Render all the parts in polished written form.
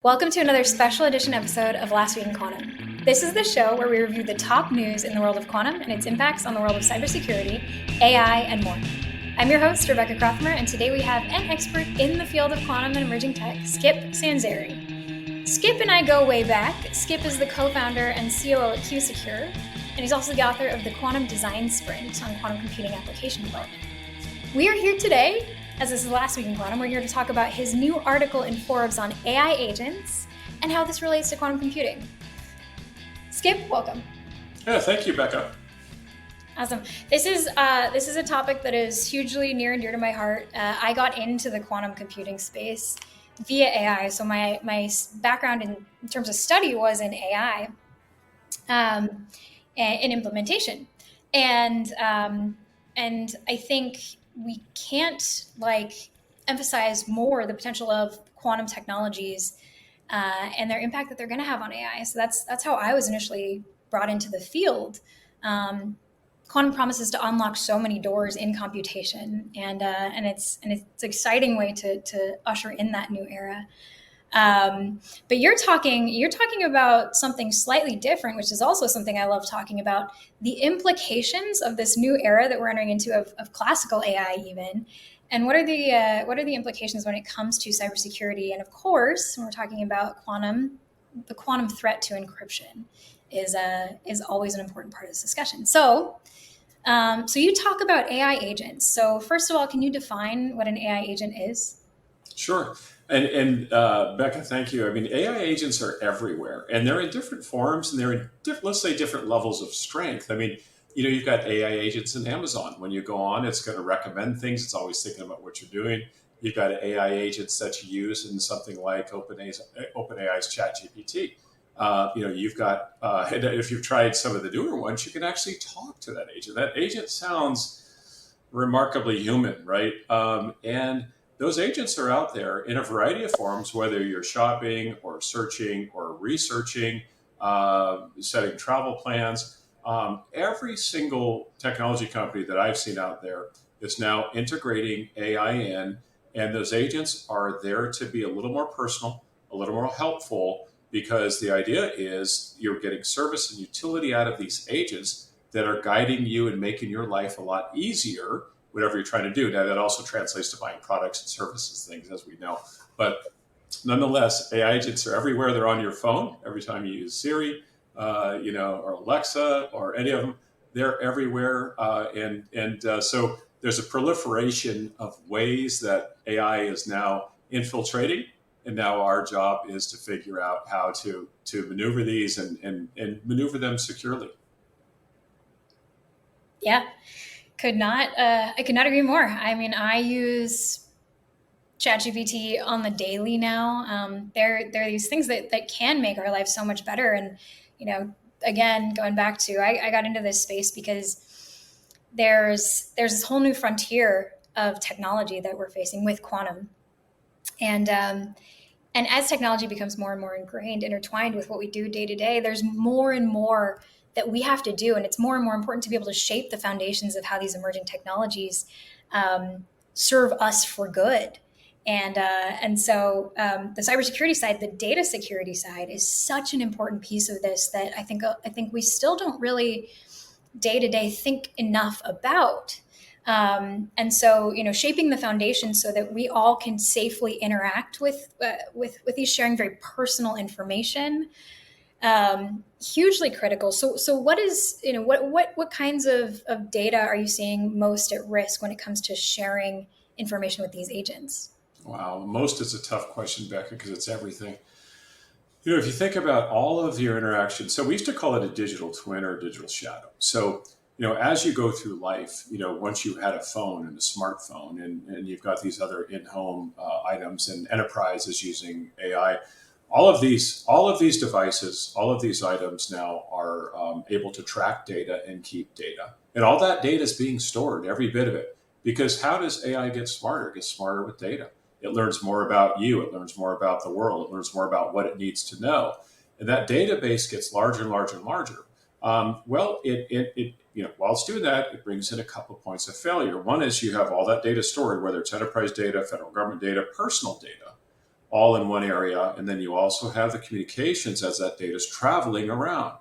Welcome to another special edition episode of Last Week in Quantum. This is the show where we review the top news in the world of quantum and its impacts on the world of cybersecurity, AI, and more. I'm your host, Rebecca Krauthamer, and today we have an expert in the field of quantum and emerging tech, Skip Sanzeri. Skip and I go way back. Skip is the co-founder and COO at QuSecure, and he's also the author of the Quantum Design Sprint on quantum computing application development. We are here today. As this is Last Week in Quantum, we're here to talk about his new article in Forbes on AI agents and how this relates to quantum computing. Skip, welcome. Yeah, thank you, Becca. Awesome. This is a topic that is hugely near and dear to my heart. I got into the quantum computing space via AI. So my background in terms of study was in AI and in implementation. And I think we can't emphasize more the potential of quantum technologies and their impact that they're going to have on AI. So that's how I was initially brought into the field. Quantum promises to unlock so many doors in computation, and it's an exciting way to usher in that new era. But you're talking about something slightly different, which is also something I love talking about: the implications of this new era that we're entering into of classical AI, even, and what are the implications when it comes to cybersecurity? And of course, when we're talking about quantum, the quantum threat to encryption is always an important part of this discussion. So you talk about AI agents. So first of all, can you define what an AI agent is? Sure. And Becca, thank you. I mean, AI agents are everywhere, and they're in different forms, and they're in let's say different levels of strength. I mean, you've got AI agents in Amazon. When you go on, it's going to recommend things. It's always thinking about what you're doing. You've got AI agents that you use in something like OpenAI's ChatGPT. You've got, if you've tried some of the newer ones, you can actually talk to that agent. That agent sounds remarkably human, right? And those agents are out there in a variety of forms, whether you're shopping or searching or researching, setting travel plans. Every single technology company that I've seen out there is now integrating AI in, and those agents are there to be a little more personal, a little more helpful, because the idea is you're getting service and utility out of these agents that are guiding you and making your life a lot easier, whatever you're trying to do. Now, that also translates to buying products and services, things, as we know. But nonetheless, AI agents are everywhere. They're on your phone every time you use Siri, or Alexa, or any of them. They're everywhere, so there's a proliferation of ways that AI is now infiltrating, and now our job is to figure out how to maneuver these and maneuver them securely. Yeah. I could not agree more. I mean, I use ChatGPT on the daily now. There are these things that can make our life so much better. And, again, going back to, I got into this space because there's this whole new frontier of technology that we're facing with quantum. And as technology becomes more and more ingrained, intertwined with what we do day to day, there's more and more that we have to do. And it's more and more important to be able to shape the foundations of how these emerging technologies serve us for good. And so the cybersecurity side, the data security side, is such an important piece of this that I think we still don't really day to day think enough about. And so, shaping the foundation so that we all can safely interact with these, sharing very personal information, hugely critical. So what is, what kinds of data are you seeing most at risk when it comes to sharing information with these agents? Wow, most is a tough question, Becca, because it's everything. If you think about all of your interactions, so we used to call it a digital twin or a digital shadow. So, as you go through life, once you had a phone and a smartphone, and you've got these other in-home items, and enterprise is using AI, all of these devices, all of these items now are able to track data and keep data. And all that data is being stored, every bit of it. Because how does AI get smarter? It gets smarter with data. It learns more about you. It learns more about the world. It learns more about what it needs to know. And that database gets larger and larger and larger. While it's doing that, it brings in a couple of points of failure. One is you have all that data stored, whether it's enterprise data, federal government data, personal data. all in one area. And then you also have the communications as that data is traveling around.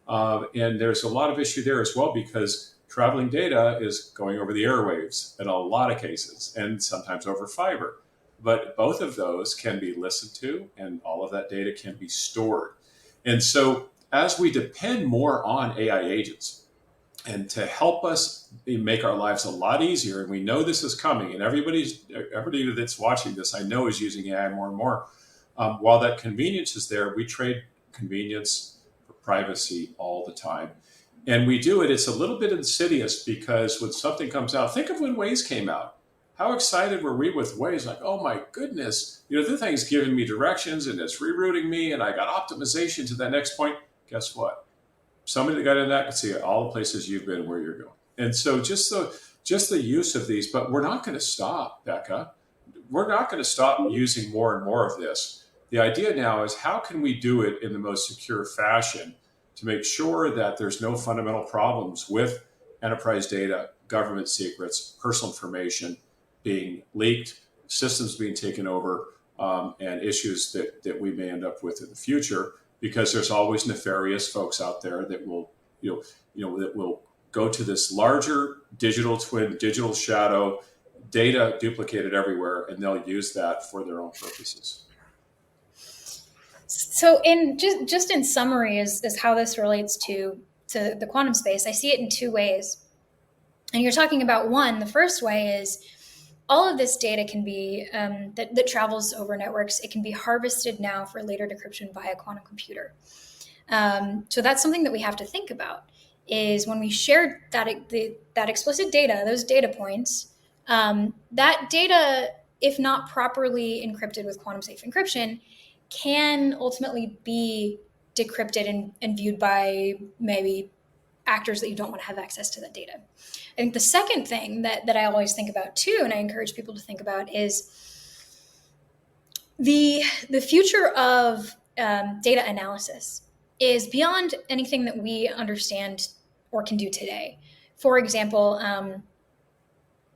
And there's a lot of issue there as well, because traveling data is going over the airwaves in a lot of cases, and sometimes over fiber. But both of those can be listened to, and all of that data can be stored. And so, as we depend more on AI agents, and to help us make our lives a lot easier, and we know this is coming, and everybody that's watching this, I know, is using AI more and more. While that convenience is there, we trade convenience for privacy all the time. And we do it, it's a little bit insidious, because when something comes out, think of when Waze came out. How excited were we with Waze? Like, oh my goodness, the thing's giving me directions and it's rerouting me, and I got optimization to that next point. Guess what? Somebody that got in that can see all the places you've been, where you're going. And so just the use of these, but we're not going to stop, Becca. We're not going to stop using more and more of this. The idea now is, how can we do it in the most secure fashion to make sure that there's no fundamental problems with enterprise data, government secrets, personal information being leaked, systems being taken over, and issues that we may end up with in the future, because there's always nefarious folks out there that will, that will go to this larger digital twin, digital shadow, data duplicated everywhere, and they'll use that for their own purposes. So, in just in summary, is how this relates to the quantum space. I see it in two ways, and you're talking about one. The first way is, all of this data can be that travels over networks. It can be harvested now for later decryption via quantum computer. So that's something that we have to think about. Is when we share that explicit data, those data points, that data, if not properly encrypted with quantum safe encryption, can ultimately be decrypted and viewed by maybe actors that you don't want to have access to that data. I think the second thing that I always think about too, and I encourage people to think about, is the future of data analysis is beyond anything that we understand or can do today. For example,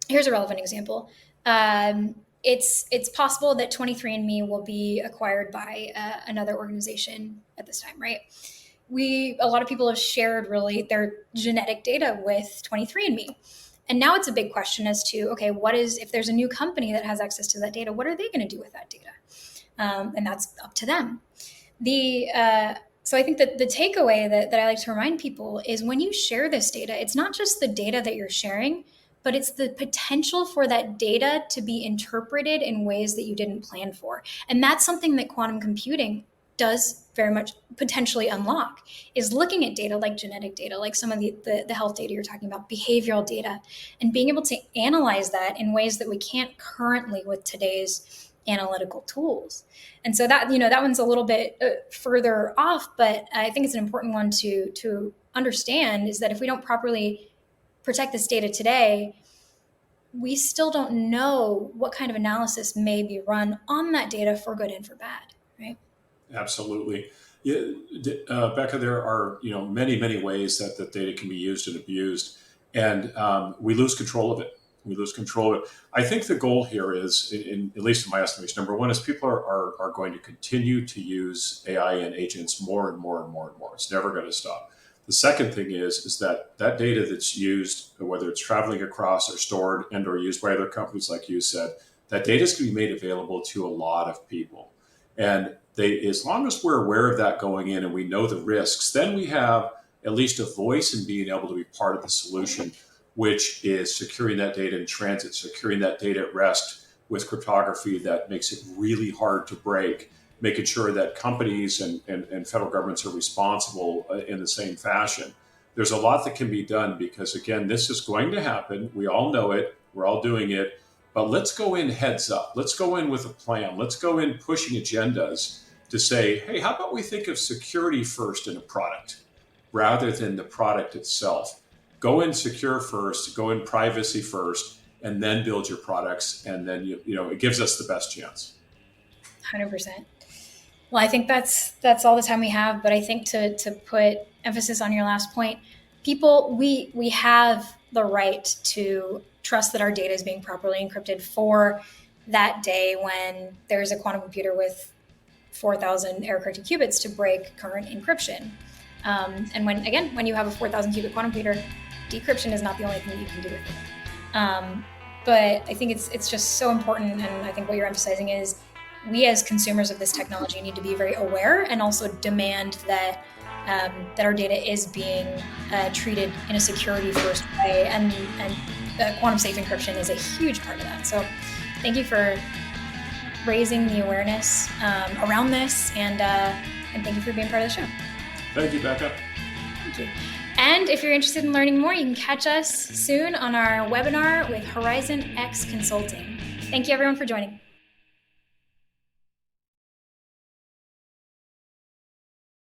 here's a relevant example. It's possible that 23andMe will be acquired by another organization at this time, right? A lot of people have shared really their genetic data with 23andMe. And now it's a big question as to, okay, if there's a new company that has access to that data, what are they going to do with that data? And that's up to them. So I think that the takeaway that I like to remind people is, when you share this data, it's not just the data that you're sharing, but it's the potential for that data to be interpreted in ways that you didn't plan for. And that's something that quantum computing does very much potentially unlock, is looking at data like genetic data, like some of the health data you're talking about, behavioral data, and being able to analyze that in ways that we can't currently with today's analytical tools. And so that one's a little bit further off, but I think it's an important one to understand, is that if we don't properly protect this data today, we still don't know what kind of analysis may be run on that data, for good and for bad, right? Absolutely. Yeah, Becca, there are many ways that the data can be used and abused, and we lose control of it. We lose control of it. I think the goal here is, at least in my estimation, number one is, people are going to continue to use AI and agents more and more and more and more. It's never going to stop. The second thing is that data that's used, whether it's traveling across or stored and or used by other companies, like you said, that data is going to be made available to a lot of people. And as long as we're aware of that going in, and we know the risks, then we have at least a voice in being able to be part of the solution, which is securing that data in transit, securing that data at rest with cryptography that makes it really hard to break, making sure that companies and federal governments are responsible in the same fashion. There's a lot that can be done, because, again, this is going to happen. We all know it. We're all doing it. But let's go in heads up. Let's go in with a plan. Let's go in pushing agendas to say, hey, how about we think of security first in a product rather than the product itself? Go in secure first, go in privacy first, and then build your products. And then, it gives us the best chance. 100%. Well, I think that's all the time we have. But I think to put emphasis on your last point, people, we have the right to trust that our data is being properly encrypted for that day when there's a quantum computer with 4,000 error-corrected qubits to break current encryption. And when you have a 4,000 qubit quantum computer, decryption is not the only thing that you can do with it. But I think it's just so important, and I think what you're emphasizing is we as consumers of this technology need to be very aware and also demand that our data is being treated in a security-first way, and quantum safe encryption is a huge part of that. So thank you for raising the awareness around this, and thank you for being part of the show. Thank you, Becca. Thank you. And if you're interested in learning more, you can catch us soon on our webinar with Horizon X Consulting. Thank you, everyone, for joining.